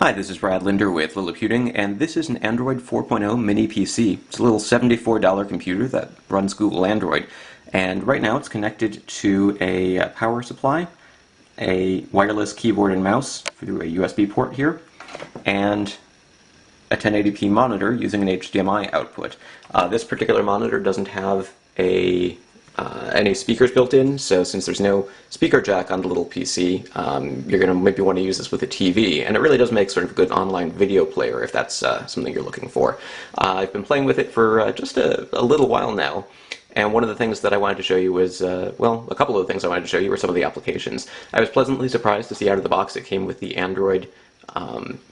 Hi, this is Brad Linder with Liliputing, and this is an Android 4.0 mini PC. It's a little $74 computer that runs Google Android, and right now it's connected to a power supply, a wireless keyboard and mouse through a USB port here, and a 1080p monitor using an HDMI output. This particular monitor doesn't have any speakers built in, so since there's no speaker jack on the little PC, you're going to maybe want to use this with a TV, and it really does make sort of a good online video player if that's something you're looking for. I've been playing with it for just a little while now, and one of the things that I wanted to show you was, well, a couple of the things I wanted to show you were some of the applications. I was pleasantly surprised to see out of the box it came with the Android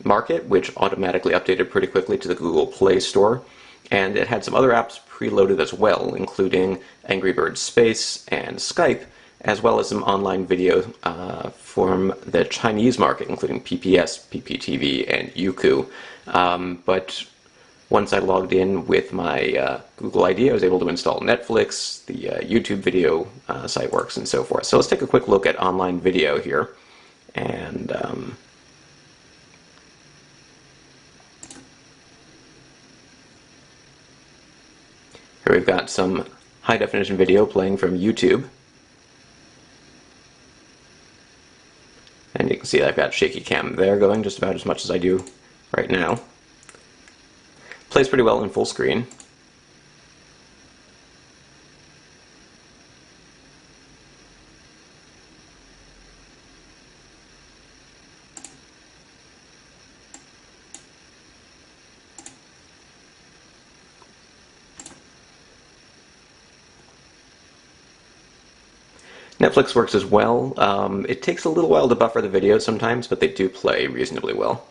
Market, which automatically updated pretty quickly to the Google Play Store. And it had some other apps preloaded as well, including Angry Birds Space and Skype, as well as some online video from the Chinese market, including PPS, PPTV, and Youku. But once I logged in with my Google ID, I was able to install Netflix, the YouTube video site works, and so forth. So let's take a quick look at online video here. And here we've got some high-definition video playing from YouTube. And you can see I've got shaky cam there going just about as much as I do right now. Plays pretty well in full screen. Netflix works as well. It takes a little while to buffer the videos sometimes, but they do play reasonably well.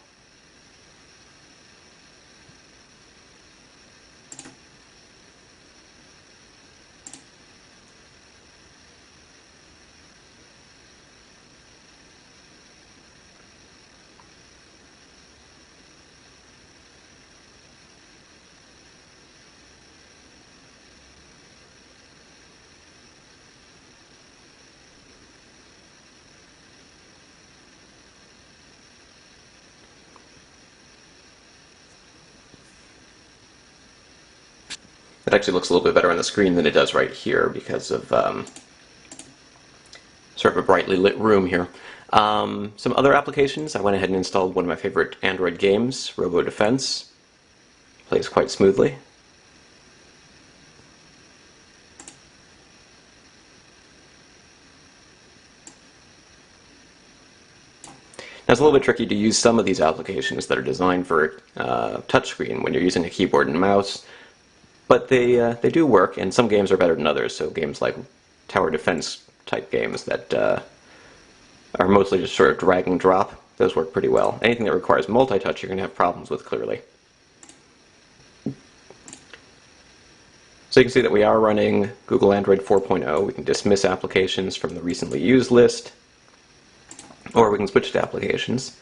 It actually looks a little bit better on the screen than it does right here because of sort of a brightly lit room here. Some other applications, I went ahead and installed one of my favorite Android games, Robo Defense. Plays quite smoothly. Now, it's a little bit tricky to use some of these applications that are designed for touchscreen when you're using a keyboard and mouse. But they do work, and some games are better than others. So games like tower defense type games that are mostly just sort of drag and drop, those work pretty well. Anything that requires multi-touch you're going to have problems with, clearly. So you can see that we are running Google Android 4.0. We can dismiss applications from the recently used list, or we can switch to applications.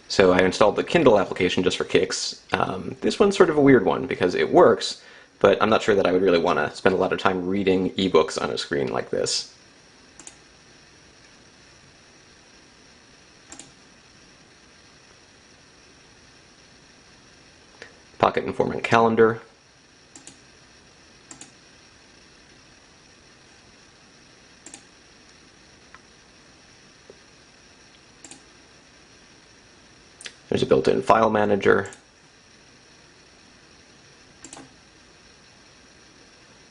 So I installed the Kindle application just for kicks. This one's sort of a weird one because it works, but I'm not sure that I would really want to spend a lot of time reading ebooks on a screen like this. Pocket Informant Calendar. There's a built-in file manager.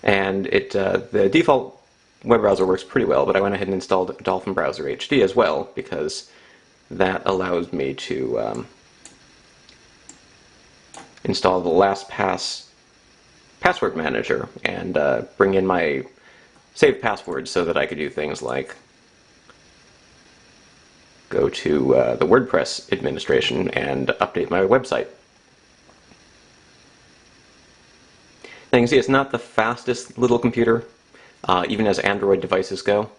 And the default web browser works pretty well, but I went ahead and installed Dolphin Browser HD as well, because that allows me to install the LastPass password manager and bring in my saved passwords so that I could do things like go to the WordPress administration and update my website. Now you can see it's not the fastest little computer, even as Android devices go.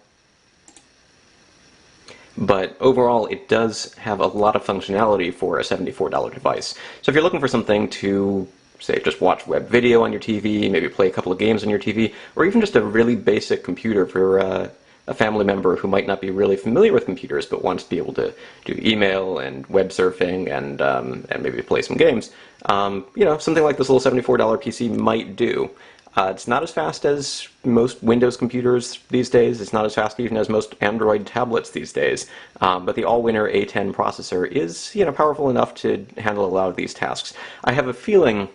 But overall, it does have a lot of functionality for a $74 device. So if you're looking for something to, say, just watch web video on your TV, maybe play a couple of games on your TV, or even just a really basic computer for a family member who might not be really familiar with computers but wants to be able to do email and web surfing and maybe play some games, something like this little $74 PC might do. It's not as fast as most Windows computers these days. It's not as fast even as most Android tablets these days. But the Allwinner A10 processor is, powerful enough to handle a lot of these tasks. I have a feeling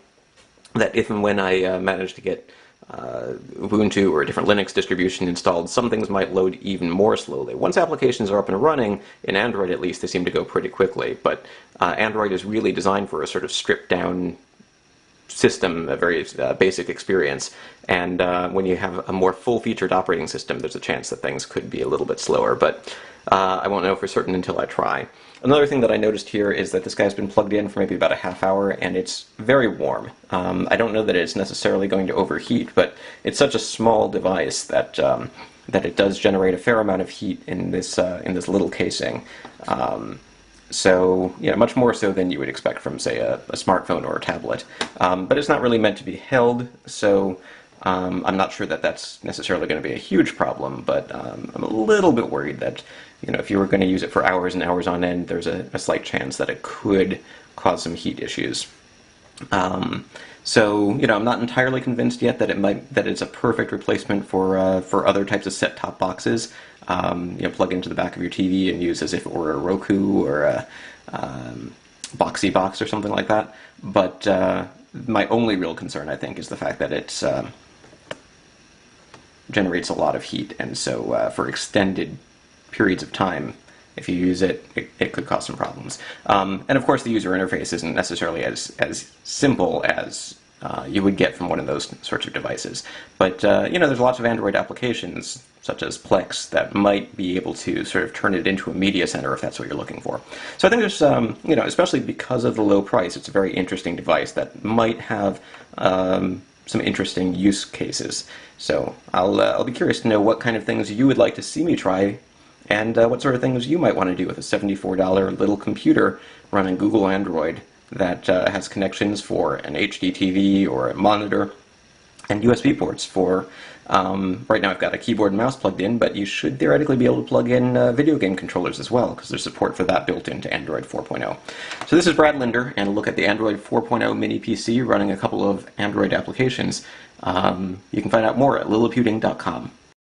that if and when I manage to get Ubuntu or a different Linux distribution installed, some things might load even more slowly. Once applications are up and running, in Android at least, they seem to go pretty quickly. But Android is really designed for a sort of stripped down system, a very basic experience, and when you have a more full-featured operating system, there's a chance that things could be a little bit slower, but I won't know for certain until I try. Another thing that I noticed here is that this guy's been plugged in for maybe about a half hour, and it's very warm. I don't know that it's necessarily going to overheat, but it's such a small device that that it does generate a fair amount of heat in this little casing. So, much more so than you would expect from, say, a smartphone or a tablet. But it's not really meant to be held, so I'm not sure that that's necessarily going to be a huge problem, but I'm a little bit worried that, if you were going to use it for hours and hours on end, there's a slight chance that it could cause some heat issues. So, I'm not entirely convinced yet that it's a perfect replacement for other types of set-top boxes. Plug into the back of your TV and use as if it were a Roku or a Boxy box or something like that. But my only real concern, I think, is the fact that it generates a lot of heat, and so for extended periods of time, if you use it, it could cause some problems. And of course, the user interface isn't necessarily as simple as you would get from one of those sorts of devices. But there's lots of Android applications, such as Plex, that might be able to sort of turn it into a media center if that's what you're looking for. So I think there's, especially because of the low price, it's a very interesting device that might have some interesting use cases. So I'll be curious to know what kind of things you would like to see me try, and what sort of things you might want to do with a $74 little computer running Google Android that has connections for an HD TV or a monitor, and USB ports for, right now I've got a keyboard and mouse plugged in, but you should theoretically be able to plug in video game controllers as well, because there's support for that built into Android 4.0. So this is Brad Linder, and a look at the Android 4.0 mini PC running a couple of Android applications. You can find out more at liliputing.com.